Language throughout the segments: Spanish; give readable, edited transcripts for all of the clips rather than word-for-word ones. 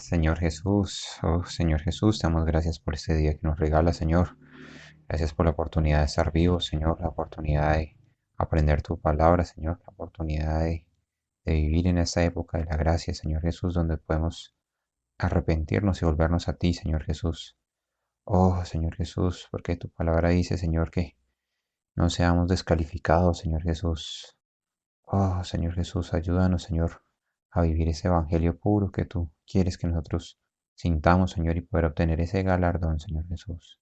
Señor Jesús, oh Señor Jesús, te damos gracias por este día que nos regala, Señor. Gracias por la oportunidad de estar vivos, Señor, la oportunidad de aprender tu palabra, Señor, la oportunidad de vivir en esta época de la gracia, Señor Jesús, donde podemos arrepentirnos y volvernos a ti, Señor Jesús. Oh Señor Jesús, porque tu palabra dice, Señor, que no seamos descalificados, Señor Jesús. Oh Señor Jesús, ayúdanos, Señor, a vivir ese evangelio puro que tú quieres que nosotros sintamos, Señor, y poder obtener ese galardón, Señor Jesús.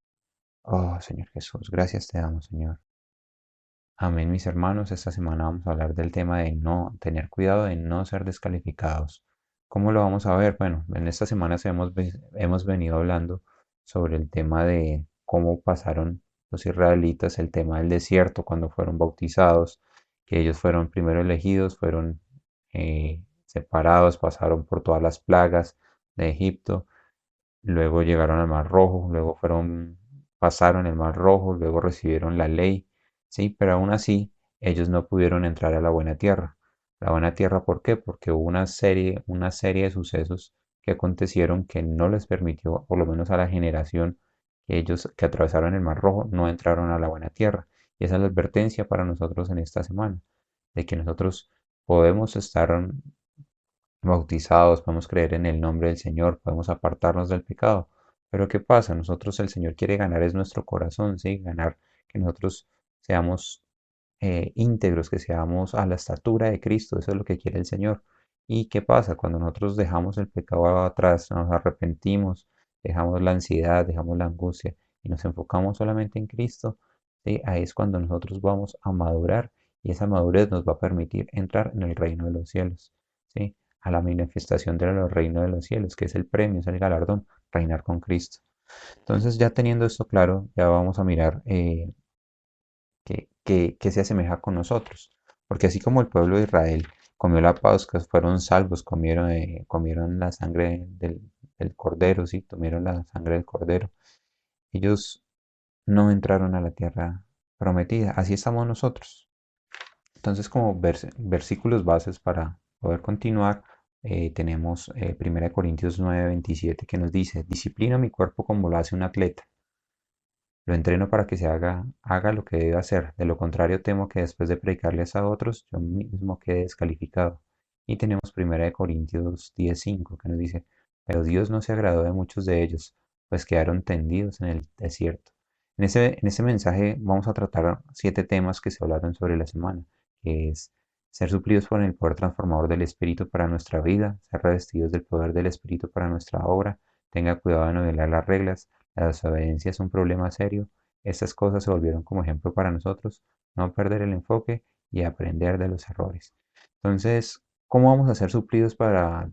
Oh Señor Jesús, gracias te damos, Señor. Amén, mis hermanos. Esta semana vamos a hablar del tema de no tener cuidado de no ser descalificados. ¿Cómo lo vamos a ver? Bueno, en esta semana hemos venido hablando sobre el tema de cómo pasaron los israelitas el tema del desierto cuando fueron bautizados, que ellos fueron primero elegidos, fueron separados, pasaron por todas las plagas de Egipto, luego llegaron al Mar Rojo, luego pasaron el Mar Rojo, luego recibieron la ley, sí, pero aún así ellos no pudieron entrar a la buena tierra. La buena tierra, ¿por qué? Porque hubo una serie de sucesos que acontecieron que no les permitió, por lo menos a la generación que ellos que atravesaron el Mar Rojo, no entraron a la buena tierra. Y esa es la advertencia para nosotros en esta semana, de que nosotros podemos estar bautizados, podemos creer en el nombre del Señor, podemos apartarnos del pecado. Pero ¿qué pasa? Nosotros el Señor quiere ganar es nuestro corazón, ¿sí? Ganar que nosotros seamos íntegros, que seamos a la estatura de Cristo, eso es lo que quiere el Señor. ¿Y qué pasa? Cuando nosotros dejamos el pecado atrás, nos arrepentimos, dejamos la ansiedad, dejamos la angustia y nos enfocamos solamente en Cristo, ¿sí? Ahí es cuando nosotros vamos a madurar y esa madurez nos va a permitir entrar en el reino de los cielos, ¿sí? A la manifestación de los reinos de los cielos, que es el premio, es el galardón, reinar con Cristo. Entonces, ya teniendo esto claro, ya vamos a mirar qué se asemeja con nosotros. Porque así como el pueblo de Israel comió la Pascua, fueron salvos, comieron la sangre del cordero, sí, comieron la sangre del cordero. Ellos no entraron a la tierra prometida. Así estamos nosotros. Entonces, como versículos bases para poder continuar, tenemos 1 Corintios 9:27 que nos dice, disciplino mi cuerpo como lo hace un atleta. Lo entreno para que haga lo que debe hacer. De lo contrario, temo que después de predicarles a otros, yo mismo quede descalificado. Y tenemos 1 Corintios 10:5 que nos dice, pero Dios no se agradó de muchos de ellos, pues quedaron tendidos en el desierto. En ese mensaje vamos a tratar 7 temas que se hablaron sobre la semana, que es ser suplidos por el poder transformador del Espíritu para nuestra vida, ser revestidos del poder del Espíritu para nuestra obra, tenga cuidado de no violar las reglas, la desobediencia es un problema serio. Estas cosas se volvieron como ejemplo para nosotros, no perder el enfoque y aprender de los errores. Entonces, ¿cómo vamos a ser suplidos para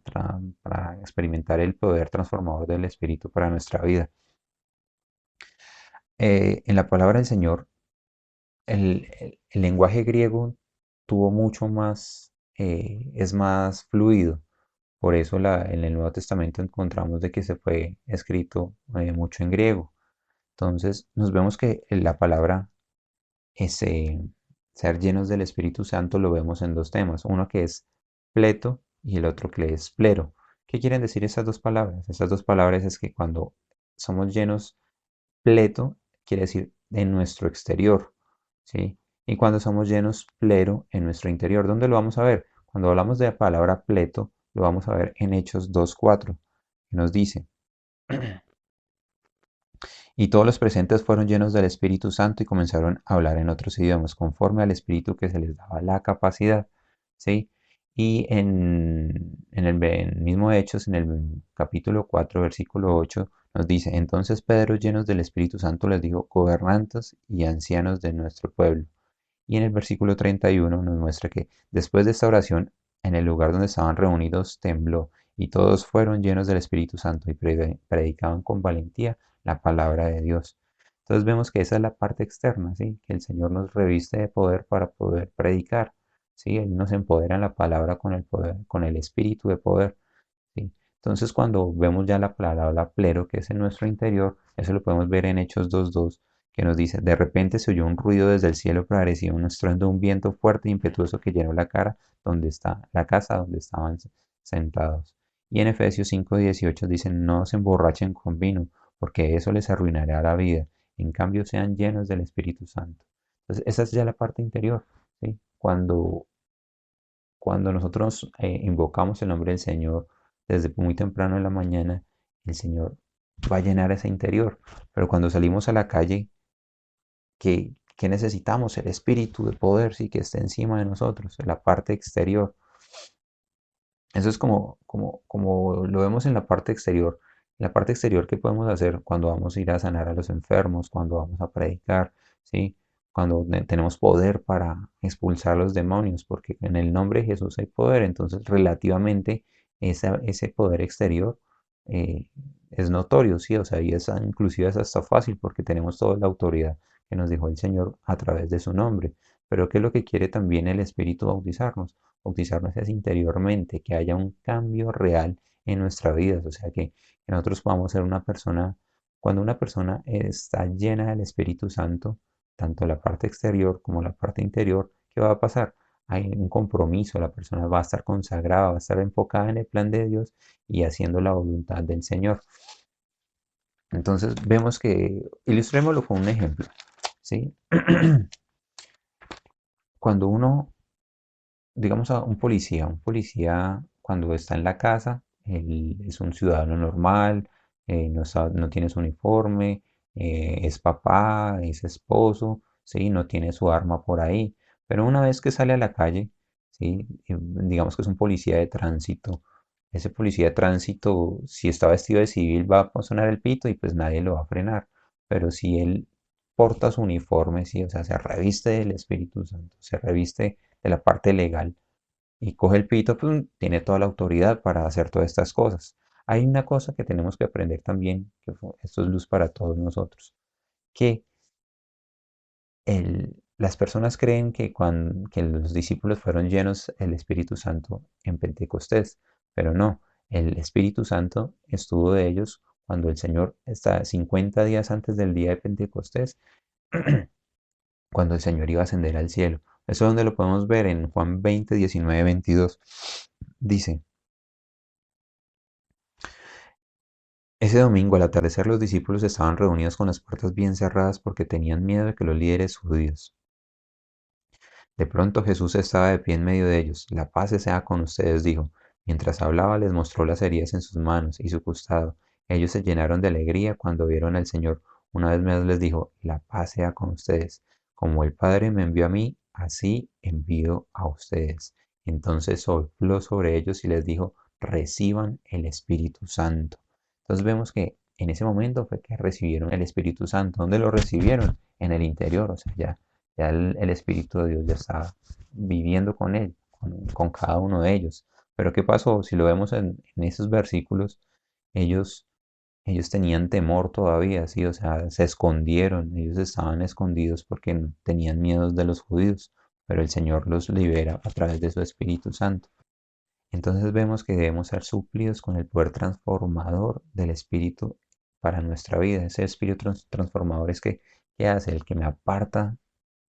experimentar el poder transformador del Espíritu para nuestra vida? En la palabra del Señor, el lenguaje griego tuvo mucho más, es más fluido. Por eso en el Nuevo Testamento encontramos de que se fue escrito mucho en griego. Entonces, nos vemos que la palabra ese, ser llenos del Espíritu Santo lo vemos en 2 temas, uno que es pleto y el otro que es plero. ¿Qué quieren decir esas 2 palabras? Esas 2 palabras es que cuando somos llenos pleto, quiere decir en nuestro exterior, ¿sí? Y cuando somos llenos plero, en nuestro interior. ¿Dónde lo vamos a ver? Cuando hablamos de la palabra pleto, lo vamos a ver en Hechos 2:4, que nos dice, y todos los presentes fueron llenos del Espíritu Santo y comenzaron a hablar en otros idiomas, conforme al Espíritu que se les daba la capacidad. ¿Sí? Y en el mismo Hechos, en el capítulo 4, versículo 8, nos dice, entonces Pedro, llenos del Espíritu Santo, les dijo, gobernantes y ancianos de nuestro pueblo. Y en el versículo 31 nos muestra que después de esta oración, en el lugar donde estaban reunidos tembló, y todos fueron llenos del Espíritu Santo y predicaban con valentía la palabra de Dios. Entonces vemos que esa es la parte externa, ¿sí? Que el Señor nos reviste de poder para poder predicar, ¿sí? Él nos empodera en la palabra con el poder, con el espíritu de poder, ¿sí? Entonces cuando vemos ya la palabra plero, que es en nuestro interior, eso lo podemos ver en Hechos 2:2, que nos dice, de repente se oyó un ruido desde el cielo, parecía un estruendo de un viento fuerte e impetuoso que llenó la casa donde estaban sentados. Y en Efesios 5:18 dice, no se emborrachen con vino, porque eso les arruinará la vida. En cambio, sean llenos del Espíritu Santo. Entonces, esa es ya la parte interior, ¿sí? Cuando nosotros invocamos el nombre del Señor desde muy temprano en la mañana, el Señor va a llenar ese interior. Pero cuando salimos a la calle, ¿qué necesitamos? El Espíritu de poder, sí, que esté encima de nosotros, en la parte exterior. Eso es como lo vemos en la parte exterior. En la parte exterior, ¿qué podemos hacer cuando vamos a ir a sanar a los enfermos, cuando vamos a predicar, ¿sí? Cuando tenemos poder para expulsar los demonios, porque en el nombre de Jesús hay poder, entonces relativamente ese poder exterior eh, es notorio, ¿sí? O sea, y inclusive es hasta fácil porque tenemos toda la autoridad que nos dijo el Señor a través de su nombre. Pero ¿qué es lo que quiere también el Espíritu bautizarnos? Bautizarnos es interiormente, que haya un cambio real en nuestra vida, o sea, que nosotros podamos ser una persona, cuando una persona está llena del Espíritu Santo, tanto la parte exterior como la parte interior, ¿qué va a pasar? Hay un compromiso, la persona va a estar consagrada, va a estar enfocada en el plan de Dios y haciendo la voluntad del Señor. Entonces vemos que, ilustrémoslo con un ejemplo, ¿sí? Cuando uno digamos a un policía cuando está en la casa, él es un ciudadano normal, no tiene su uniforme, es papá, es esposo, ¿sí? No tiene su arma por ahí. Pero una vez que sale a la calle, ¿sí? Digamos que es un policía de tránsito. Ese policía de tránsito, si está vestido de civil, va a sonar el pito y pues nadie lo va a frenar. Pero si él porta su uniforme, sí, o sea, se reviste del Espíritu Santo, se reviste de la parte legal y coge el pito, pues tiene toda la autoridad para hacer todas estas cosas. Hay una cosa que tenemos que aprender también, esto es luz para todos nosotros, que las personas creen que los discípulos fueron llenos del Espíritu Santo en Pentecostés, pero no, el Espíritu Santo estuvo de ellos cuando el Señor está 50 días antes del día de Pentecostés, cuando el Señor iba a ascender al cielo. Eso es donde lo podemos ver en Juan 20, 19, 22. Dice, ese domingo al atardecer los discípulos estaban reunidos con las puertas bien cerradas porque tenían miedo de que los líderes judíos. De pronto Jesús estaba de pie en medio de ellos. La paz sea con ustedes, dijo. Mientras hablaba les mostró las heridas en sus manos y su costado. Ellos se llenaron de alegría cuando vieron al Señor. Una vez más les dijo, la paz sea con ustedes. Como el Padre me envió a mí, así envío a ustedes. Entonces sopló sobre ellos y les dijo, reciban el Espíritu Santo. Entonces vemos que en ese momento fue que recibieron el Espíritu Santo. ¿Dónde lo recibieron? En el interior, o sea, ya el Espíritu de Dios ya estaba viviendo con él, con cada uno de ellos. Pero ¿qué pasó? Si lo vemos en esos versículos, ellos, ellos tenían temor todavía, ¿sí? O sea, se escondieron, ellos estaban escondidos porque tenían miedos de los judíos, pero el Señor los libera a través de su Espíritu Santo. Entonces vemos que debemos ser suplidos con el poder transformador del Espíritu para nuestra vida. Ese Espíritu transformador es que hace el que me aparta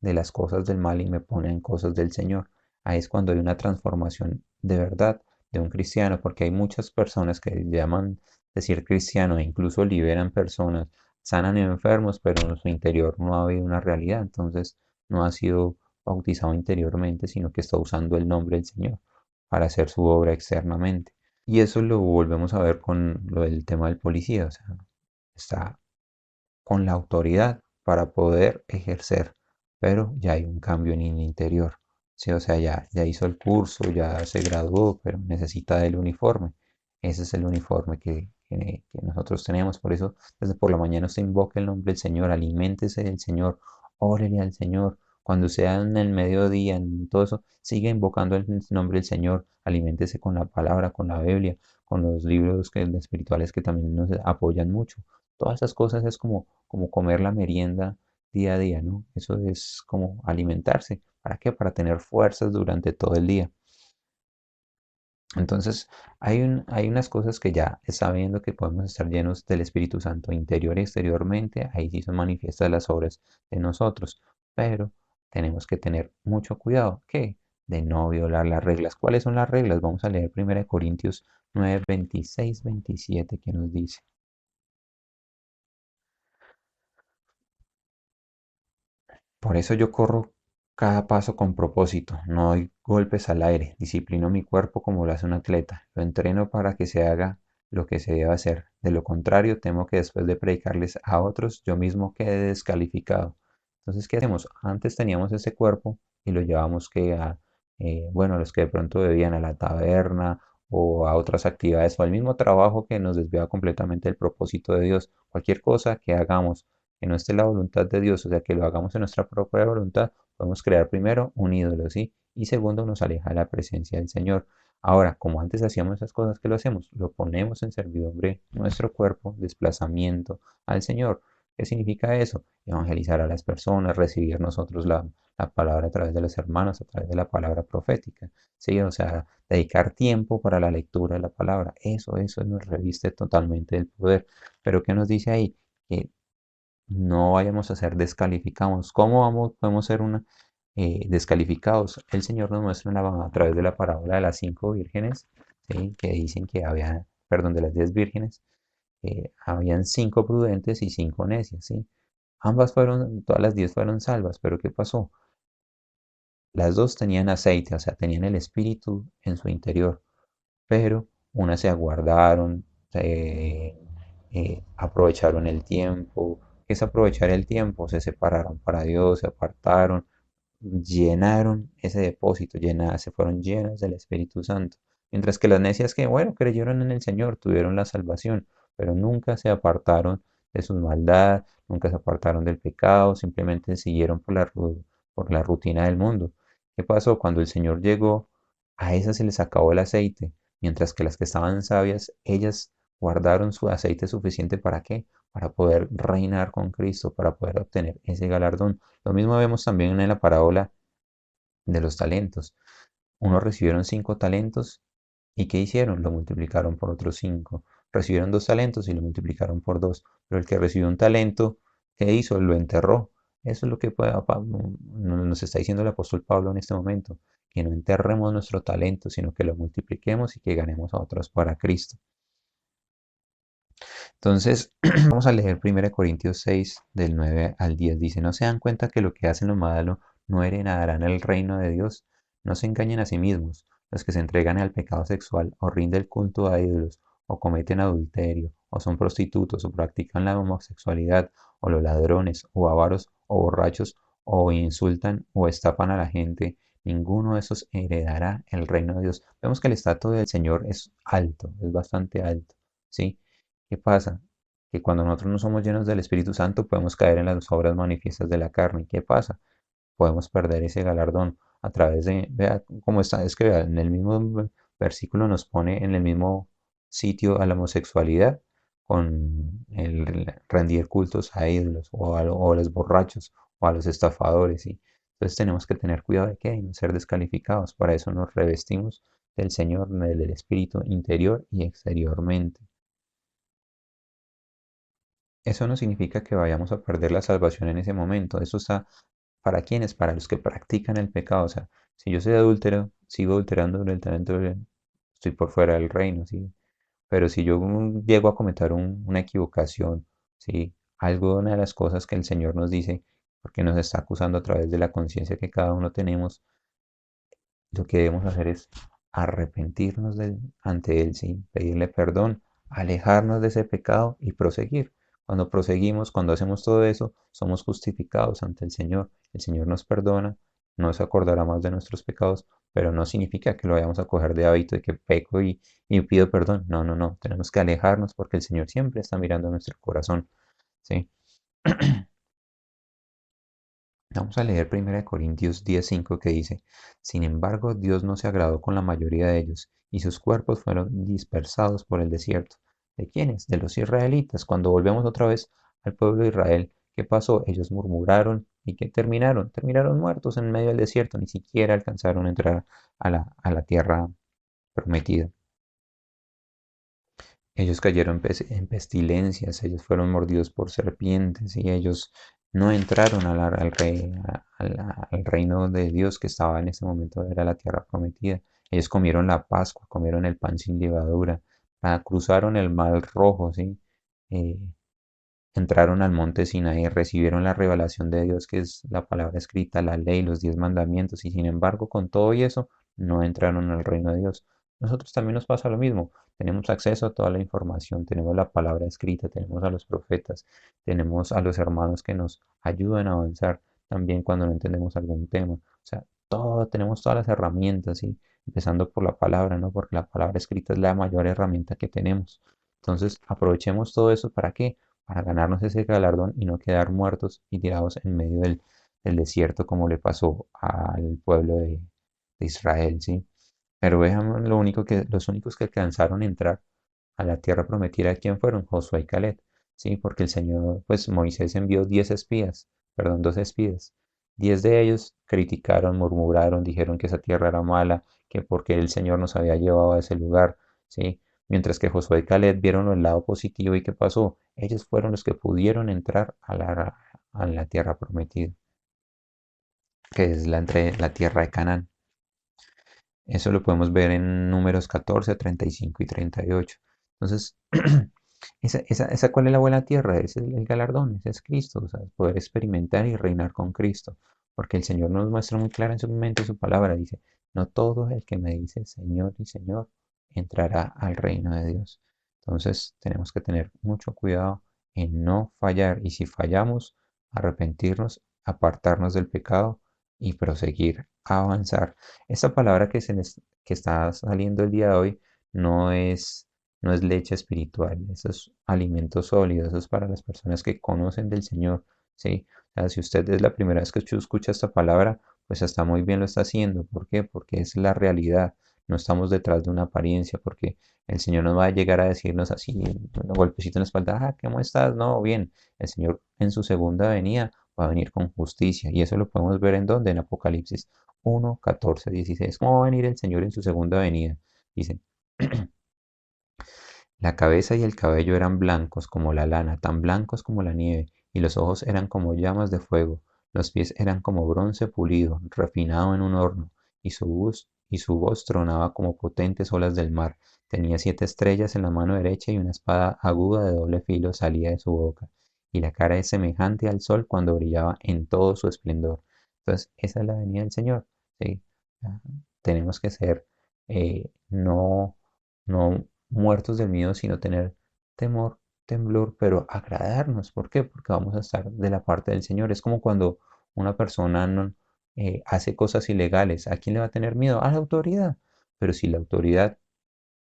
de las cosas del mal y me pone en cosas del Señor. Ahí es cuando hay una transformación de verdad de un cristiano, porque hay muchas personas que llaman decir cristiano e incluso liberan personas, sanan enfermos, pero en su interior no ha habido una realidad. Entonces no ha sido bautizado interiormente, sino que está usando el nombre del Señor para hacer su obra externamente. Y eso lo volvemos a ver con lo del tema del policía, o sea, está con la autoridad para poder ejercer, pero ya hay un cambio en el interior. Sí, o sea, ya hizo el curso, ya se graduó, pero necesita el uniforme. Ese es el uniforme que nosotros tenemos. Por eso, desde por la mañana usted invoca el nombre del Señor, aliméntese del Señor, órele al Señor. Cuando sea en el mediodía, en todo eso, siga invocando el nombre del Señor, aliméntese con la palabra, con la Biblia, con los libros espirituales que también nos apoyan mucho. Todas esas cosas es como comer la merienda día a día, ¿no? Eso es como alimentarse. ¿Para qué? Para tener fuerzas durante todo el día. Entonces, hay unas cosas que ya sabiendo que podemos estar llenos del Espíritu Santo interior y exteriormente, ahí sí se manifiestan las obras de nosotros, pero tenemos que tener mucho cuidado. ¿Qué? de no violar las reglas. ¿Cuáles son las reglas? Vamos a leer 1 Corintios 9, 26, 27, que nos dice: Por eso yo corro cada paso con propósito, no doy golpes al aire, disciplino mi cuerpo como lo hace un atleta, lo entreno para que se haga lo que se debe hacer. De lo contrario, temo que después de predicarles a otros, yo mismo quede descalificado. Entonces, ¿qué hacemos? Antes teníamos ese cuerpo y lo llevábamos bueno, los que de pronto bebían a la taberna o a otras actividades o al mismo trabajo que nos desviaba completamente del propósito de Dios. Cualquier cosa que hagamos que no esté la voluntad de Dios, o sea, que lo hagamos en nuestra propia voluntad, podemos crear primero un ídolo, ¿sí? Y segundo, nos aleja de la presencia del Señor. Ahora, como antes hacíamos esas cosas que lo hacemos, lo ponemos en servidumbre nuestro cuerpo, desplazamiento al Señor. ¿Qué significa eso? Evangelizar a las personas, recibir nosotros la palabra a través de los hermanos, a través de la palabra profética. Sí, o sea, dedicar tiempo para la lectura de la palabra. Eso nos reviste totalmente del poder. Pero ¿qué nos dice ahí? Que no vayamos a ser descalificados. ¿Cómo podemos ser descalificados? El Señor nos muestra a través de la parábola de las 5 vírgenes, ¿sí? Que dicen que había, perdón, de las 10 vírgenes, habían 5 prudentes y 5 necias, ¿sí? Todas las 10 fueron salvas, pero ¿qué pasó? Las dos tenían aceite, o sea, tenían el Espíritu en su interior, pero unas se aguardaron, aprovecharon el tiempo. ¿Qué es aprovechar el tiempo? Se separaron para Dios, se apartaron, llenaron ese depósito, se fueron llenos del Espíritu Santo. Mientras que las necias que, bueno, creyeron en el Señor, tuvieron la salvación, pero nunca se apartaron de su maldad, nunca se apartaron del pecado, simplemente siguieron por la rutina del mundo. ¿Qué pasó? Cuando el Señor llegó, a esas se les acabó el aceite, mientras que las que estaban sabias, ellas guardaron su aceite suficiente ¿para qué? Para poder reinar con Cristo, para poder obtener ese galardón. Lo mismo vemos también en la parábola de los talentos. Unos recibieron 5 talentos y ¿qué hicieron? Lo multiplicaron por otros 5. Recibieron 2 talentos y lo multiplicaron por 2. Pero el que recibió un talento, ¿qué hizo? Lo enterró. Eso es lo que nos está diciendo el apóstol Pablo en este momento, que no enterremos nuestro talento, sino que lo multipliquemos y que ganemos a otros para Cristo. Entonces, vamos a leer 1 Corintios 6 del 9 al 10. Dice, ¿no se dan cuenta que lo que hacen lo malo no heredarán el reino de Dios? No se engañen a sí mismos. Los que se entregan al pecado sexual o rinden culto a ídolos o cometen adulterio o son prostitutos o practican la homosexualidad o los ladrones o avaros o borrachos o insultan o estafan a la gente, ninguno de esos heredará el reino de Dios. Vemos que el estatus del Señor es alto, es bastante alto, ¿sí? ¿Qué pasa? Que cuando nosotros no somos llenos del Espíritu Santo podemos caer en las obras manifiestas de la carne. ¿Qué pasa? Podemos perder ese galardón a través de, vea cómo está, es que vea, en el mismo versículo nos pone en el mismo sitio a la homosexualidad con el rendir cultos a ídolos o a los borrachos o a los estafadores, ¿sí? Entonces tenemos que tener cuidado de que no ser descalificados. Para eso nos revestimos del Señor, del Espíritu interior y exteriormente. Eso no significa que vayamos a perder la salvación en ese momento. Eso está para quienes, para los que practican el pecado. O sea, si yo soy adúltero, sigo adulterando directamente, estoy por fuera del reino, ¿sí? Pero si yo llego a cometer una equivocación, ¿sí? Algo, una de las cosas que el Señor nos dice, porque nos está acusando a través de la conciencia que cada uno tenemos, lo que debemos hacer es arrepentirnos ante Él, ¿sí? Pedirle perdón, alejarnos de ese pecado y proseguir. Cuando proseguimos, cuando hacemos todo eso, somos justificados ante el Señor. El Señor nos perdona, no se acordará más de nuestros pecados, pero no significa que lo vayamos a coger de hábito de que peco y pido perdón. No, no, no. Tenemos que alejarnos porque el Señor siempre está mirando nuestro corazón, ¿sí? Vamos a leer 1 Corintios 10:5 que dice, Sin embargo, Dios no se agradó con la mayoría de ellos, y sus cuerpos fueron dispersados por el desierto. ¿De quiénes? De los israelitas. Cuando volvemos otra vez al pueblo de Israel, ¿qué pasó? Ellos murmuraron y ¿qué terminaron? Terminaron muertos en medio del desierto, ni siquiera alcanzaron a entrar a la tierra prometida. Ellos cayeron en pestilencias, ellos fueron mordidos por serpientes y ellos no entraron al reino de Dios que estaba en ese momento, era la tierra prometida. Ellos comieron la Pascua, comieron el pan sin levadura, cruzaron el mar rojo, ¿sí? Eh, Entraron al monte Sinaí, recibieron la revelación de Dios, que es la palabra escrita, la ley, los 10 mandamientos, y sin embargo, con todo y eso, no entraron al reino de Dios. Nosotros también nos pasa lo mismo. Tenemos acceso a toda la información, tenemos la palabra escrita, tenemos a los profetas, tenemos a los hermanos que nos ayudan a avanzar también cuando no entendemos algún tema. O sea, tenemos todas las herramientas, ¿sí? Empezando por la palabra, ¿no? Porque la palabra escrita es la mayor herramienta que tenemos. Entonces, aprovechemos todo eso. ¿Para qué? Para ganarnos ese galardón y no quedar muertos y tirados en medio del desierto como le pasó al pueblo de Israel, ¿sí? Pero vean los únicos que alcanzaron a entrar a la tierra prometida, ¿quién fueron? Josué y Caleb, ¿sí? Porque el Señor, pues Moisés envió 10 espías, perdón, 12 espías. 10 de ellos criticaron, murmuraron, dijeron que esa tierra era mala, que porque el Señor nos había llevado a ese lugar, ¿sí? Mientras que Josué y Caleb vieron el lado positivo y ¿qué pasó? Ellos fueron los que pudieron entrar a la tierra prometida, que es la tierra de Canaán. Eso lo podemos ver en números 14, 35 y 38. Entonces, ¿cuál es la buena tierra? Es el galardón, ese es Cristo, o sea, poder experimentar y reinar con Cristo. Porque el Señor nos muestra muy clara en su momento su palabra. Dice, no todo el que me dice Señor y Señor entrará al reino de Dios. Entonces, tenemos que tener mucho cuidado en no fallar. Y si fallamos, arrepentirnos, apartarnos del pecado y proseguir, avanzar. Esta palabra que está saliendo el día de hoy no es, no es leche espiritual, eso es alimento sólido, eso es para las personas que conocen del Señor, ¿sí? O sea, si usted es la primera vez que escucha esta palabra, pues está muy bien lo está haciendo. ¿Por qué? Porque es la realidad, no estamos detrás de una apariencia, porque el Señor no va a llegar a decirnos así, un golpecito en la espalda, ¿cómo estás? No, bien, el Señor en su segunda venida va a venir con justicia. Y eso lo podemos ver en donde, en Apocalipsis 1, 14, 16. ¿Cómo va a venir el Señor en su segunda venida? Dice, la cabeza y el cabello eran blancos como la lana, tan blancos como la nieve, y los ojos eran como llamas de fuego. Los pies eran como bronce pulido, refinado en un horno, y su voz tronaba como potentes olas del mar. Tenía 7 estrellas en la mano derecha y una espada aguda de doble filo salía de su boca, y la cara es semejante al sol cuando brillaba en todo su esplendor. Entonces, esa es la venida del Señor. ¿Sí? Ah, Tenemos que ser, no muertos del miedo, sino tener temor, temblor, pero agradarnos. ¿Por qué? Porque vamos a estar de la parte del Señor. Es como cuando una persona hace cosas ilegales. ¿A quién le va a tener miedo? A la autoridad. Pero si la autoridad,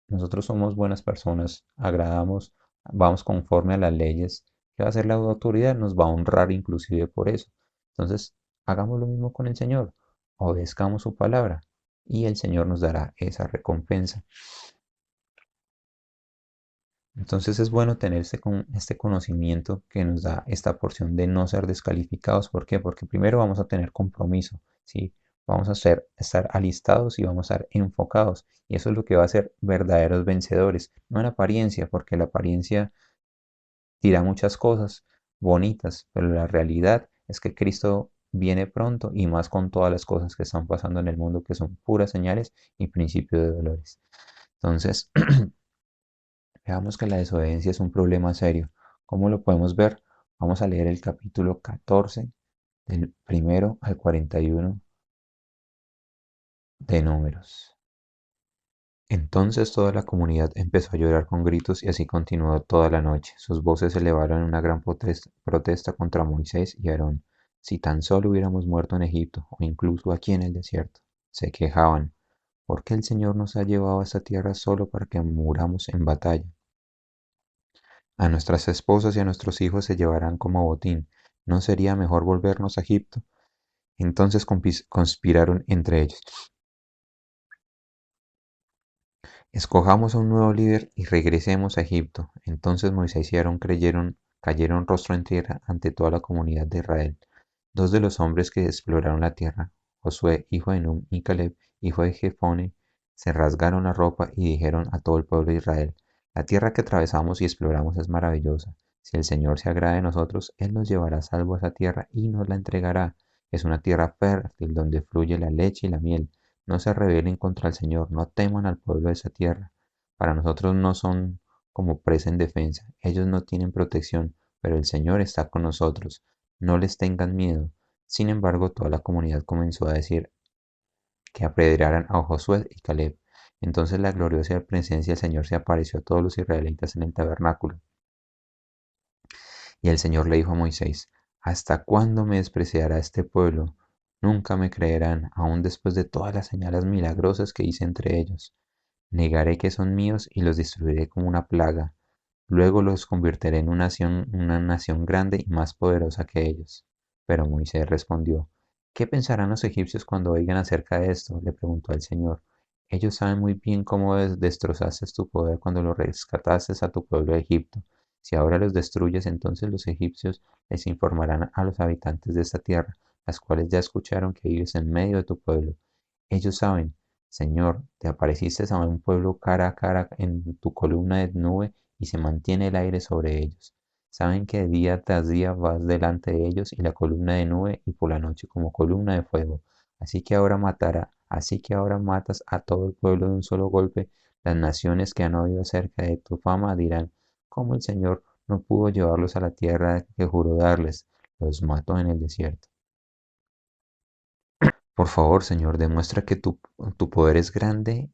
nosotros somos buenas personas, agradamos, vamos conforme a las leyes, ¿qué va a hacer la autoridad? Nos va a honrar inclusive por eso. Entonces, hagamos lo mismo con el Señor. Obedezcamos su palabra y el Señor nos dará esa recompensa. Entonces es bueno tener este conocimiento que nos da esta porción de no ser descalificados. ¿Por qué? Porque primero vamos a tener compromiso, ¿sí? Vamos a estar alistados y vamos a estar enfocados. Y eso es lo que va a ser verdaderos vencedores. No en apariencia, porque la apariencia dirá muchas cosas bonitas, pero la realidad es que Cristo viene pronto y más con todas las cosas que están pasando en el mundo, que son puras señales y principios de dolores. Entonces, veamos que la desobediencia es un problema serio. ¿Cómo lo podemos ver? Vamos a leer el capítulo 14 del primero al 41 de Números. Entonces toda la comunidad empezó a llorar con gritos y así continuó toda la noche. Sus voces elevaron una gran protesta contra Moisés y Aarón. Si tan solo hubiéramos muerto en Egipto o incluso aquí en el desierto. Se quejaban. ¿Por qué el Señor nos ha llevado a esta tierra solo para que muramos en batalla? A nuestras esposas y a nuestros hijos se llevarán como botín. ¿No sería mejor volvernos a Egipto? Entonces conspiraron entre ellos. Escojamos a un nuevo líder y regresemos a Egipto. Entonces Moisés y Aarón cayeron rostro en tierra ante toda la comunidad de Israel. Dos de los hombres que exploraron la tierra, Josué, hijo de Nun, y Caleb, hijo de Jefone, se rasgaron la ropa y dijeron a todo el pueblo de Israel, la tierra que atravesamos y exploramos es maravillosa. Si el Señor se agrada de nosotros, Él nos llevará salvo a esa tierra y nos la entregará. Es una tierra fértil donde fluye la leche y la miel. No se rebelen contra el Señor, no teman al pueblo de esa tierra. Para nosotros no son como presa en defensa. Ellos no tienen protección, pero el Señor está con nosotros. No les tengan miedo. Sin embargo, toda la comunidad comenzó a decir que apedrearan a Josué y Caleb. Entonces la gloriosa presencia del Señor se apareció a todos los israelitas en el tabernáculo. Y el Señor le dijo a Moisés, ¿hasta cuándo me despreciará este pueblo? Nunca me creerán, aun después de todas las señales milagrosas que hice entre ellos. Negaré que son míos y los destruiré como una plaga. Luego los convertiré en una nación grande y más poderosa que ellos. Pero Moisés respondió, ¿qué pensarán los egipcios cuando oigan acerca de esto? Le preguntó el Señor. Ellos saben muy bien cómo destrozaste tu poder cuando lo rescataste a tu pueblo de Egipto. Si ahora los destruyes, entonces los egipcios les informarán a los habitantes de esta tierra, las cuales ya escucharon que vives en medio de tu pueblo. Ellos saben, Señor, te apareciste a un pueblo cara a cara en tu columna de nube y se mantiene el aire sobre ellos. Saben que día tras día vas delante de ellos y la columna de nube y por la noche como columna de fuego. Así que ahora matas a todo el pueblo de un solo golpe. Las naciones que han oído acerca de tu fama dirán, ¿cómo el Señor no pudo llevarlos a la tierra que juró darles? Los mató en el desierto. Por favor, Señor, demuestra que tu poder es grande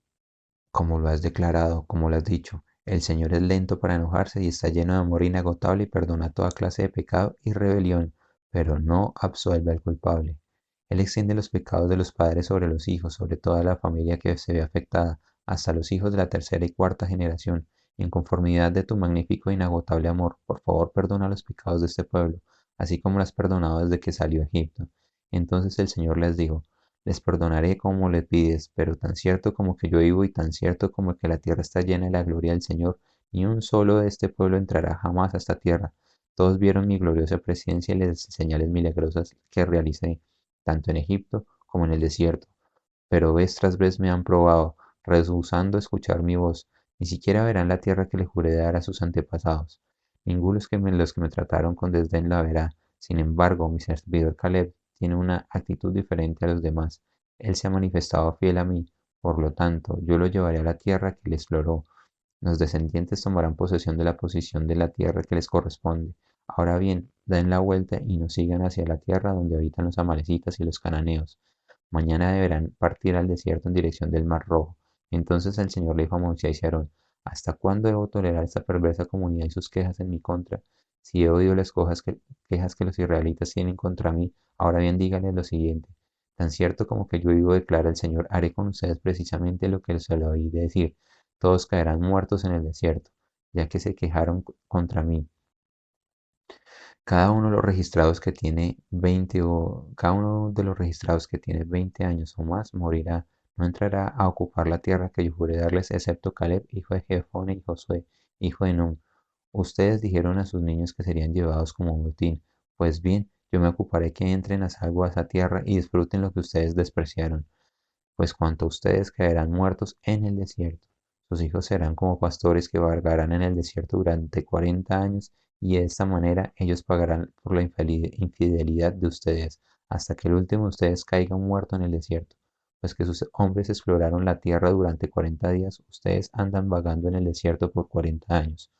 como lo has declarado, como lo has dicho. El Señor es lento para enojarse y está lleno de amor inagotable y perdona toda clase de pecado y rebelión, pero no absuelve al culpable. Él extiende los pecados de los padres sobre los hijos, sobre toda la familia que se ve afectada, hasta los hijos de la tercera y cuarta generación. En conformidad de tu magnífico e inagotable amor, por favor perdona los pecados de este pueblo, así como lo has perdonado desde que salió a Egipto. Entonces el Señor les dijo, les perdonaré como le pides, pero tan cierto como que yo vivo y tan cierto como que la tierra está llena de la gloria del Señor, ni un solo de este pueblo entrará jamás a esta tierra. Todos vieron mi gloriosa presencia y las señales milagrosas que realicé, tanto en Egipto como en el desierto. Pero vez tras vez me han probado, rehusando escuchar mi voz. Ni siquiera verán la tierra que le juré dar a sus antepasados. Ninguno los que me trataron con desdén la verá. Sin embargo, mi servidor Caleb tiene una actitud diferente a los demás. Él se ha manifestado fiel a mí. Por lo tanto, yo lo llevaré a la tierra que le exploró. Los descendientes tomarán posesión de la posición de la tierra que les corresponde. Ahora bien, den la vuelta y nos sigan hacia la tierra donde habitan los amalecitas y los cananeos. Mañana deberán partir al desierto en dirección del Mar Rojo. Entonces el Señor le dijo a Moisés y a Aarón, ¿hasta cuándo debo tolerar esta perversa comunidad y sus quejas en mi contra? Si he oído las quejas que los israelitas tienen contra mí, ahora bien díganles lo siguiente. Tan cierto como que yo vivo, declara el Señor, haré con ustedes precisamente lo que se lo oí decir. Todos caerán muertos en el desierto, ya que se quejaron contra mí. Cada uno de los registrados que tiene 20 años o más morirá. No entrará a ocupar la tierra que yo juré darles, excepto Caleb, hijo de Jefone, y Josué, hijo de Nun. Ustedes dijeron a sus niños que serían llevados como botín. Pues bien, yo me ocuparé que entren a salvo a esa tierra y disfruten lo que ustedes despreciaron, pues cuanto ustedes caerán muertos en el desierto. Sus hijos serán como pastores que vagarán en el desierto durante 40 años, y de esta manera ellos pagarán por la infidelidad de ustedes, hasta que el último de ustedes caiga muerto en el desierto. Pues que sus hombres exploraron la tierra durante 40 días, ustedes andan vagando en el desierto por 40 años,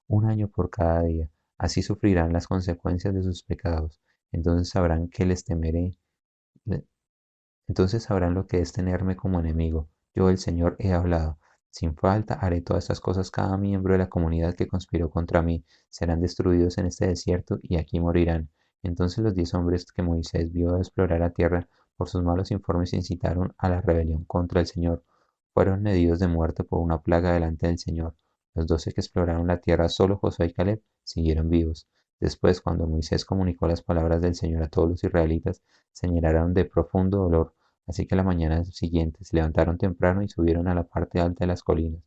un año por cada día. Así sufrirán las consecuencias de sus pecados. Entonces sabrán que les temeré, entonces sabrán lo que es tenerme como enemigo. Yo, el Señor, he hablado. Sin falta haré todas estas cosas. Cada miembro de la comunidad que conspiró contra mí serán destruidos en este desierto y aquí morirán. Entonces los 10 hombres que Moisés vio explorar la tierra por sus malos informes incitaron a la rebelión contra el Señor. Fueron heridos de muerte por una plaga delante del Señor. Los 12 que exploraron la tierra, solo Josué y Caleb, siguieron vivos. Después, cuando Moisés comunicó las palabras del Señor a todos los israelitas, se llenaron de profundo dolor. Así que la mañana siguiente se levantaron temprano y subieron a la parte alta de las colinas.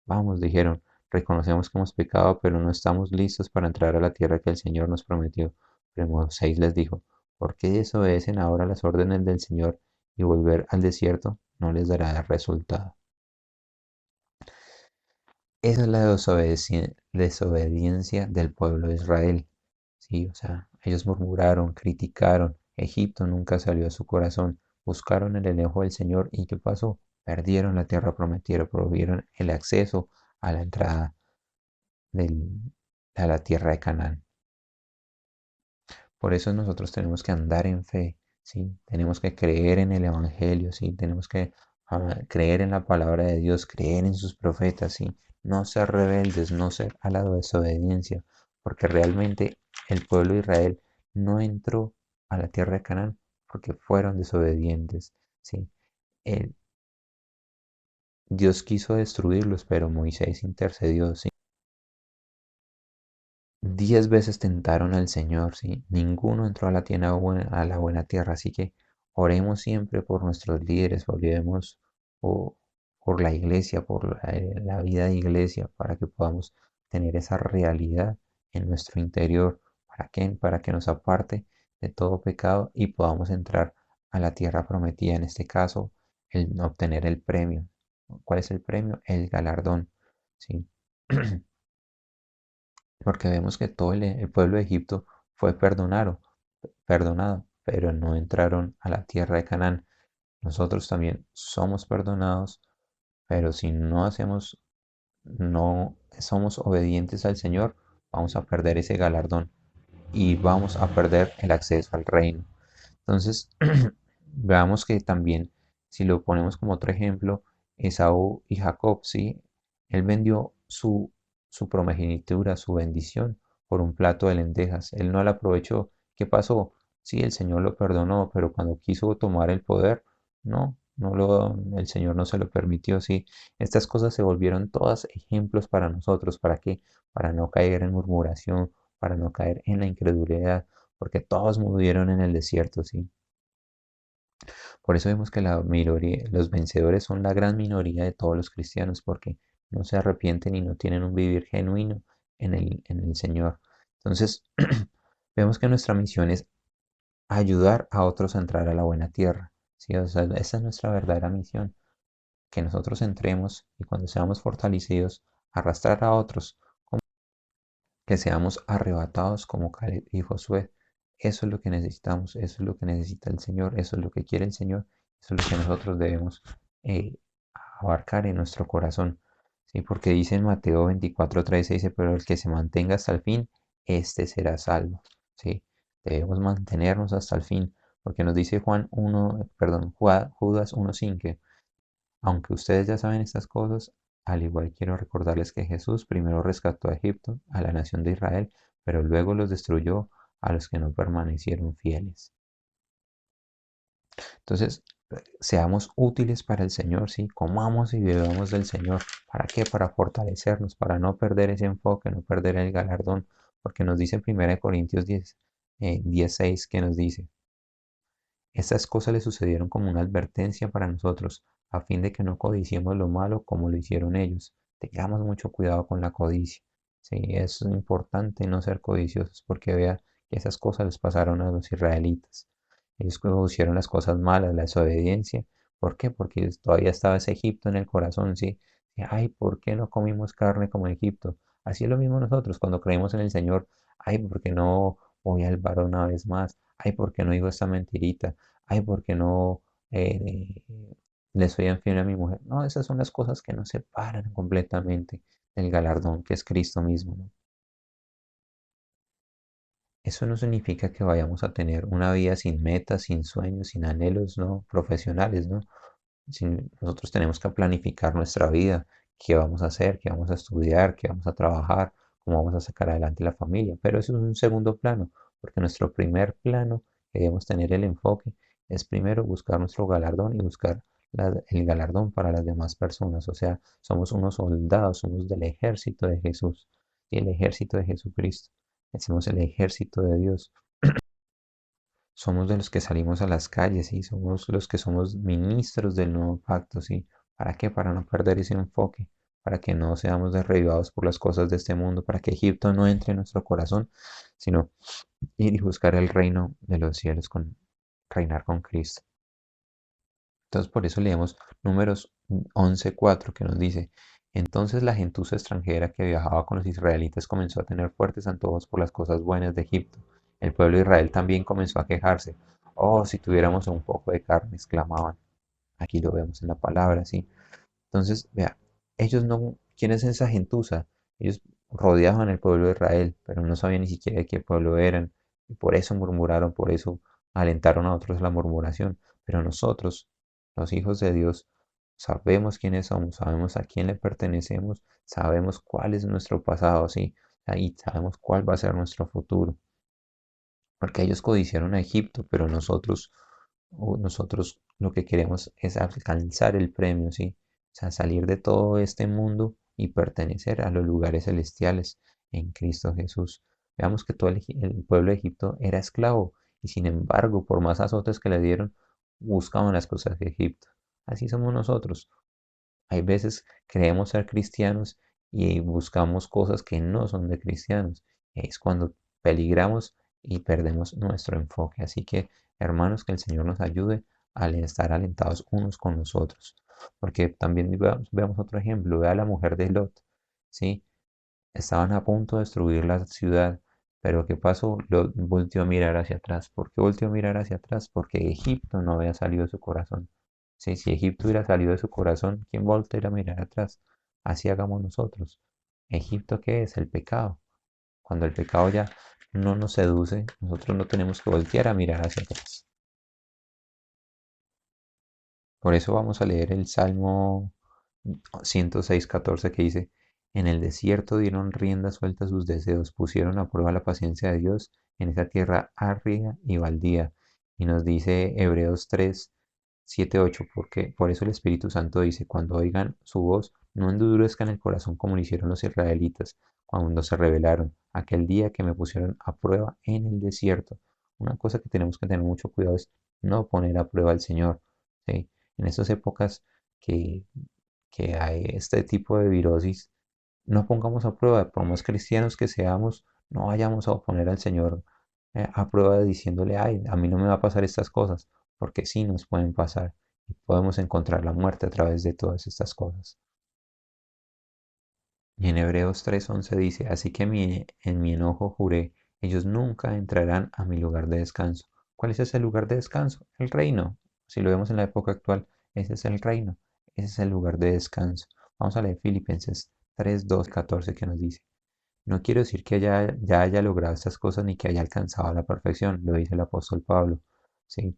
Vamos, dijeron, reconocemos que hemos pecado, pero no estamos listos para entrar a la tierra que el Señor nos prometió. Pero Moisés les dijo, ¿por qué desobedecen ahora las órdenes del Señor y volver al desierto no les dará resultado? Esa es la desobediencia del pueblo de Israel. Sí, o sea, ellos murmuraron, criticaron, Egipto nunca salió a su corazón, buscaron el enojo del Señor y ¿qué pasó? Perdieron la tierra prometida, perdieron el acceso a la entrada a la tierra de Canaán. Por eso nosotros tenemos que andar en fe, ¿sí? Tenemos que creer en el Evangelio, ¿sí? Tenemos que creer en la palabra de Dios, creer en sus profetas, ¿sí? No ser rebeldes, no ser a la desobediencia, porque realmente el pueblo de Israel no entró a la tierra de Canaán porque fueron desobedientes, ¿sí? El- Dios quiso destruirlos, pero Moisés intercedió, ¿sí? 10 veces tentaron al Señor, ¿sí? Ninguno entró a a la buena tierra, así que oremos siempre por nuestros líderes, oremos por, por la iglesia, por la vida de iglesia, para que podamos tener esa realidad en nuestro interior. ¿Para qué? Para que nos aparte de todo pecado y podamos entrar a la tierra prometida, en este caso, el obtener el premio. ¿Cuál es el premio? El galardón, ¿sí? Porque vemos que todo el pueblo de Egipto fue perdonado, pero no entraron a la tierra de Canaán. Nosotros también somos perdonados, pero si no somos obedientes al Señor, vamos a perder ese galardón y vamos a perder el acceso al reino. Entonces, veamos que también, si lo ponemos como otro ejemplo, Esaú y Jacob, ¿sí? Él vendió su primogenitura, su bendición, por un plato de lentejas. Él no la aprovechó. ¿Qué pasó? Sí, el Señor lo perdonó, pero cuando quiso tomar el poder, el Señor no se lo permitió, sí. Estas cosas se volvieron todas ejemplos para nosotros. ¿Para qué? Para no caer en murmuración, para no caer en la incredulidad, porque todos murieron en el desierto, sí. Por eso vemos que la minoría, los vencedores son la gran minoría de todos los cristianos, porque no se arrepienten y no tienen un vivir genuino en el Señor. Entonces, vemos que nuestra misión es ayudar a otros a entrar a la buena tierra. ¿Sí? O sea, esa es nuestra verdadera misión, que nosotros entremos y cuando seamos fortalecidos, arrastrar a otros, que seamos arrebatados como Caleb y Josué. Eso es lo que necesitamos, eso es lo que necesita el Señor, eso es lo que quiere el Señor, eso es lo que nosotros debemos eh, abarcar en nuestro corazón. ¿Sí? Porque dice en Mateo 24:13, dice, pero el que se mantenga hasta el fin, este será salvo. ¿Sí? Debemos mantenernos hasta el fin, porque nos dice Judas 1:5, aunque ustedes ya saben estas cosas, al igual quiero recordarles que Jesús primero rescató a Egipto, a la nación de Israel, pero luego los destruyó a los que no permanecieron fieles. Entonces, seamos útiles para el Señor, ¿sí? Comamos y bebamos del Señor. ¿Para qué? Para fortalecernos, para no perder ese enfoque, no perder el galardón, porque nos dice en 1 Corintios 10:6 que nos dice, estas cosas le sucedieron como una advertencia para nosotros, a fin de que no codiciemos lo malo como lo hicieron ellos. Tengamos mucho cuidado con la codicia. Sí, es importante no ser codiciosos porque vea que esas cosas les pasaron a los israelitas. Ellos hicieron las cosas malas, la desobediencia. ¿Por qué? Porque todavía estaba ese Egipto en el corazón, ¿sí? Y, ay, ¿por qué no comimos carne como en Egipto? Así es lo mismo nosotros cuando creemos en el Señor. Ay, ¿por qué no voy al bar una vez más? Ay, ¿por qué no digo esta mentirita? Ay, ¿por qué no eh, le soy infiel a mi mujer? No, esas son las cosas que nos separan completamente del galardón que es Cristo mismo, ¿no? Eso no significa que vayamos a tener una vida sin metas, sin sueños, sin anhelos, ¿no? Profesionales, ¿no? Nosotros tenemos que planificar nuestra vida, qué vamos a hacer, qué vamos a estudiar, qué vamos a trabajar, cómo vamos a sacar adelante la familia. Pero eso es un segundo plano, porque nuestro primer plano que debemos tener el enfoque es primero buscar nuestro galardón y buscar el galardón para las demás personas. O sea, somos unos soldados, somos del ejército de Jesús y el ejército de Jesucristo. Somos el ejército de Dios. Somos de los que salimos a las calles, ¿sí? Somos los que somos ministros del nuevo pacto, ¿sí? ¿Para qué? Para no perder ese enfoque, para que no seamos derribados por las cosas de este mundo, para que Egipto no entre en nuestro corazón, sino ir y buscar el reino de los cielos reinar con Cristo. Entonces por eso leemos Números 11:4 que nos dice, Entonces la gentuza extranjera que viajaba con los israelitas comenzó a tener fuertes antojos por las cosas buenas de Egipto. El pueblo de Israel también comenzó a quejarse. Oh, si tuviéramos un poco de carne, exclamaban. Aquí lo vemos en la palabra, ¿sí? Entonces, vea, ellos no, ¿quién es esa gentuza? Ellos rodeaban el pueblo de Israel, pero no sabían ni siquiera de qué pueblo eran, y por eso murmuraron, por eso alentaron a otros la murmuración. Pero nosotros, los hijos de Dios, sabemos quiénes somos, sabemos a quién le pertenecemos, sabemos cuál es nuestro pasado, sí, y sabemos cuál va a ser nuestro futuro. Porque ellos codiciaron a Egipto, pero nosotros lo que queremos es alcanzar el premio, ¿sí? O sea, salir de todo este mundo y pertenecer a los lugares celestiales en Cristo Jesús. Veamos que todo el pueblo de Egipto era esclavo y sin embargo, por más azotes que le dieron, buscaban las cosas de Egipto. Así somos nosotros. Hay veces creemos ser cristianos y buscamos cosas que no son de cristianos. Es cuando peligramos y perdemos nuestro enfoque. Así que, hermanos, que el Señor nos ayude a estar alentados unos con los otros. Porque también veamos otro ejemplo. Vea a la mujer de Lot. ¿Sí? Estaban a punto de destruir la ciudad. Pero ¿qué pasó? Lot volteó a mirar hacia atrás. ¿Por qué volteó a mirar hacia atrás? Porque Egipto no había salido de su corazón. Sí, si Egipto hubiera salido de su corazón, ¿quién voltea a mirar atrás? Así hagamos nosotros. ¿Egipto qué es? El pecado. Cuando el pecado ya no nos seduce, nosotros no tenemos que voltear a mirar hacia atrás. Por eso vamos a leer el Salmo 106:14 que dice, en el desierto dieron rienda suelta a sus deseos, pusieron a prueba la paciencia de Dios en esa tierra árida y baldía. Y nos dice Hebreos 3, 7, 8, porque por eso el Espíritu Santo dice, cuando oigan su voz, no endurezcan el corazón como lo hicieron los israelitas cuando se rebelaron, aquel día que me pusieron a prueba en el desierto. Una cosa que tenemos que tener mucho cuidado es no poner a prueba al Señor, ¿sí? En estas épocas que, que hay este tipo de virosis, no pongamos a prueba, por más cristianos que seamos, no vayamos a oponer al Señor a prueba diciéndole, ay, a mí no me va a pasar estas cosas, porque sí nos pueden pasar y podemos encontrar la muerte a través de todas estas cosas. Y en Hebreos 3:11 dice, así que en mi enojo juré, ellos nunca entrarán a mi lugar de descanso. ¿Cuál es ese lugar de descanso? El reino. Si lo vemos en la época actual, ese es el reino, ese es el lugar de descanso. Vamos a leer Filipenses 3:12, 14 que nos dice, no quiero decir que ya haya logrado estas cosas ni que haya alcanzado la perfección, lo dice el apóstol Pablo, ¿sí?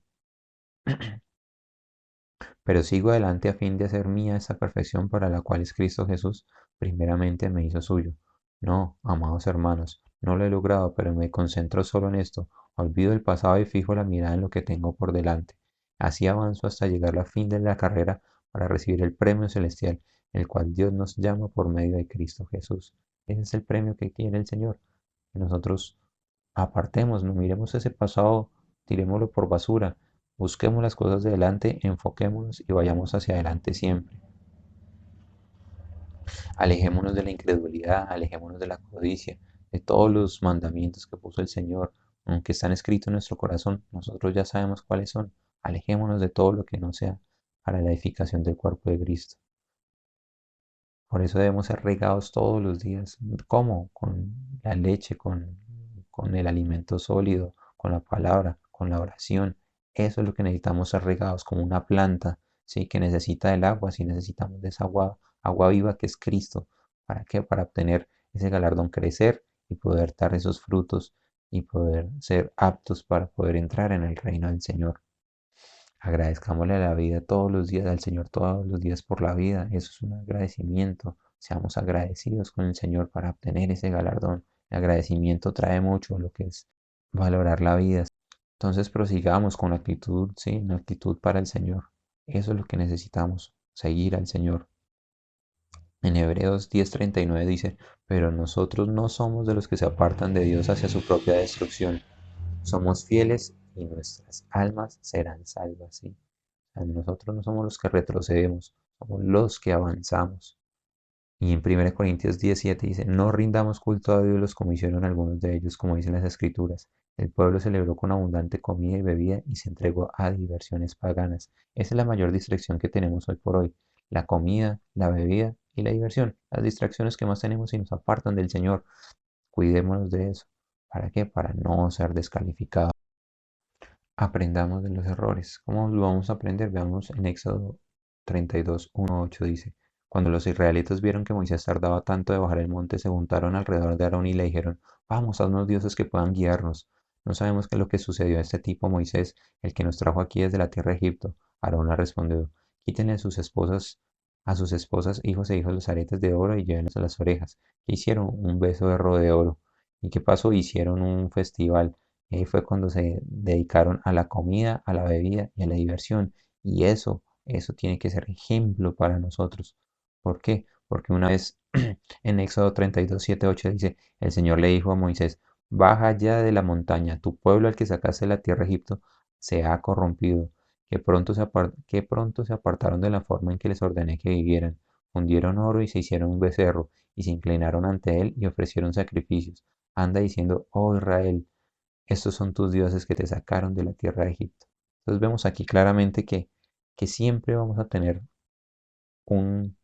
Pero sigo adelante a fin de hacer mía esa perfección para la cual es Cristo Jesús, primeramente me hizo suyo. No, amados hermanos, no lo he logrado, pero me concentro solo en esto. Olvido el pasado y fijo la mirada en lo que tengo por delante. Así avanzo hasta llegar al fin de la carrera para recibir el premio celestial, el cual Dios nos llama por medio de Cristo Jesús. Ese es el premio que quiere el Señor, que nosotros apartemos, no miremos ese pasado, tirémoslo por basura. Busquemos las cosas de adelante, enfoquémonos y vayamos hacia adelante siempre. Alejémonos de la incredulidad, alejémonos de la codicia, de todos los mandamientos que puso el Señor, aunque están escritos en nuestro corazón, nosotros ya sabemos cuáles son. Alejémonos de todo lo que no sea para la edificación del cuerpo de Cristo. Por eso debemos ser regados todos los días. ¿Cómo? Con la leche, con el alimento sólido, con la palabra, con la oración. Eso es lo que necesitamos ser regados como una planta, ¿sí? Que necesita el agua, si necesitamos de esa agua viva que es Cristo. ¿Para qué? Para obtener ese galardón, crecer y poder dar esos frutos y poder ser aptos para poder entrar en el reino del Señor. Agradezcámosle a la vida todos los días, al Señor todos los días por la vida. Eso es un agradecimiento. Seamos agradecidos con el Señor para obtener ese galardón. El agradecimiento trae mucho lo que es valorar la vida. Entonces prosigamos con actitud, sí, una actitud para el Señor. Eso es lo que necesitamos, seguir al Señor. En Hebreos 10:39 dice, pero nosotros no somos de los que se apartan de Dios hacia su propia destrucción. Somos fieles y nuestras almas serán salvas, ¿sí? Nosotros no somos los que retrocedemos, somos los que avanzamos. Y en 1 Corintios 17 dice, no rindamos culto a ídolos como hicieron algunos de ellos, como dicen las escrituras. El pueblo celebró con abundante comida y bebida y se entregó a diversiones paganas. Esa es la mayor distracción que tenemos hoy por hoy, la comida, la bebida y la diversión, las distracciones que más tenemos y nos apartan del Señor. Cuidémonos de eso. ¿Para qué? Para no ser descalificados. Aprendamos de los errores. ¿Cómo lo vamos a aprender? Veamos en Éxodo 32, 1, 8 dice, cuando los israelitas vieron que Moisés tardaba tanto de bajar el monte, se juntaron alrededor de Aarón y le dijeron, vamos, haznos dioses que puedan guiarnos. No sabemos qué es lo que sucedió a este tipo Moisés, el que nos trajo aquí desde la tierra de Egipto. Aarón le respondió, quítenle a sus esposas, hijos e hijos los aretes de oro y llévenlos a las orejas. ¿Qué hicieron? Un becerro de oro. ¿Y qué pasó? Hicieron un festival. Y ahí fue cuando se dedicaron a la comida, a la bebida y a la diversión. Y eso tiene que ser ejemplo para nosotros. ¿Por qué? Porque una vez en Éxodo 32, 7, 8 dice, el Señor le dijo a Moisés, baja ya de la montaña, tu pueblo al que sacaste de la tierra de Egipto se ha corrompido, que pronto se apartaron de la forma en que les ordené que vivieran, fundieron oro y se hicieron un becerro, y se inclinaron ante él y ofrecieron sacrificios. Anda diciendo, oh Israel, estos son tus dioses que te sacaron de la tierra de Egipto. Entonces vemos aquí claramente que siempre vamos a tener un,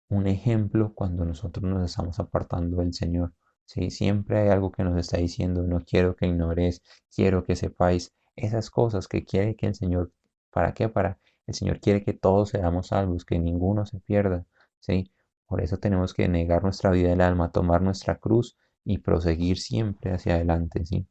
un ejemplo cuando nosotros nos estamos apartando del Señor. ¿Sí? Siempre hay algo que nos está diciendo, no quiero que ignores, quiero que sepáis esas cosas que quiere que el Señor, ¿para qué? Para, el Señor quiere que todos seamos salvos, que ninguno se pierda. ¿Sí? Por eso tenemos que negar nuestra vida del alma, tomar nuestra cruz y proseguir siempre hacia adelante. ¿Sí?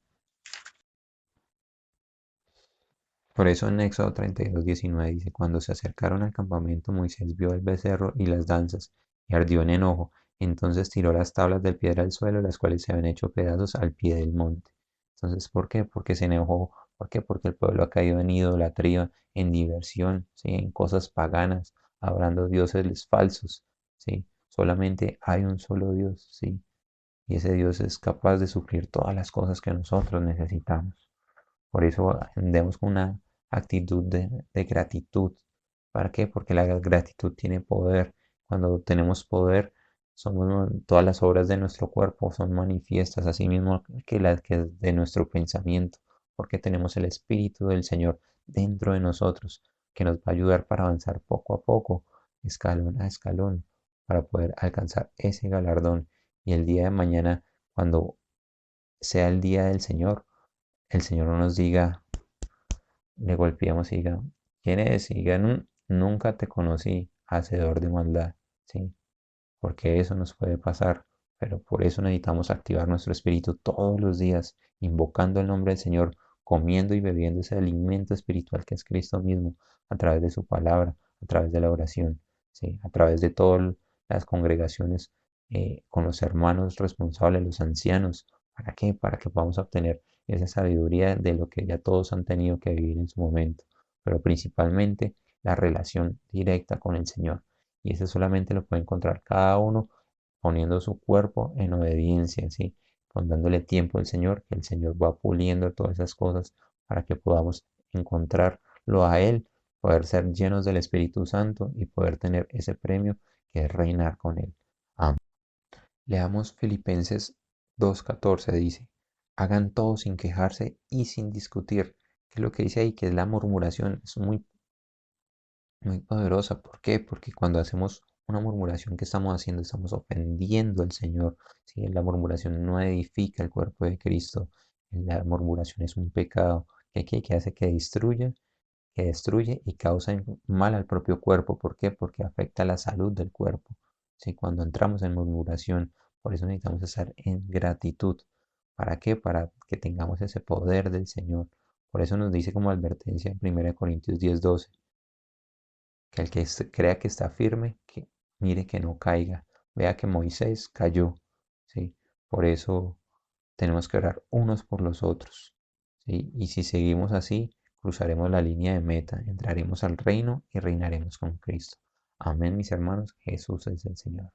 Por eso en Éxodo 32, 19 dice, cuando se acercaron al campamento, Moisés vio el becerro y las danzas, y ardió en enojo. Entonces tiró las tablas del piedra al suelo, las cuales se habían hecho pedazos al pie del monte. Entonces, ¿por qué? Porque se enojó. ¿Por qué? Porque el pueblo ha caído en idolatría, en diversión, ¿sí? En cosas paganas, adorando dioses falsos, ¿sí? Solamente hay un solo Dios, ¿sí? Y ese Dios es capaz de suplir todas las cosas que nosotros necesitamos. Por eso andemos con una actitud de gratitud. ¿Para qué? Porque la gratitud tiene poder. Cuando tenemos poder, todas las obras de nuestro cuerpo son manifiestas, así mismo que las que de nuestro pensamiento, porque tenemos el Espíritu del Señor dentro de nosotros, que nos va a ayudar para avanzar poco a poco, escalón a escalón, para poder alcanzar ese galardón. Y el día de mañana, cuando sea el día del Señor, el Señor no nos diga, le golpeamos y diga, ¿quién es? Y diga, nunca te conocí, hacedor de maldad, ¿sí? Porque eso nos puede pasar, pero por eso necesitamos activar nuestro espíritu todos los días, invocando el nombre del Señor, comiendo y bebiendo ese alimento espiritual que es Cristo mismo, a través de su palabra, a través de la oración, ¿sí? A través de todas las congregaciones, con los hermanos responsables, los ancianos. ¿Para qué? Para que podamos obtener esa sabiduría de lo que ya todos han tenido que vivir en su momento, pero principalmente la relación directa con el Señor. Y eso solamente lo puede encontrar cada uno poniendo su cuerpo en obediencia, ¿sí? Dándole tiempo al Señor, que el Señor va puliendo todas esas cosas para que podamos encontrarlo a Él, poder ser llenos del Espíritu Santo y poder tener ese premio que es reinar con Él. Amén. Leamos Filipenses 2:14 dice, hagan todo sin quejarse y sin discutir. ¿Qué es lo que dice ahí? Que es la murmuración. Es muy poderosa. ¿Por qué? Porque cuando hacemos una murmuración, ¿qué estamos haciendo? Estamos ofendiendo al Señor. ¿Sí? La murmuración no edifica el cuerpo de Cristo. La murmuración es un pecado que hace que destruye y causa mal al propio cuerpo. ¿Por qué? Porque afecta la salud del cuerpo. ¿Sí? Cuando entramos en murmuración, por eso necesitamos estar en gratitud. ¿Para qué? Para que tengamos ese poder del Señor. Por eso nos dice como advertencia en 1 Corintios 10:12 que el que crea que está firme, que mire que no caiga. Vea que Moisés cayó, ¿sí? Por eso tenemos que orar unos por los otros, ¿sí? Y si seguimos así, cruzaremos la línea de meta, entraremos al reino y reinaremos con Cristo. Amén, mis hermanos. Jesús es el Señor.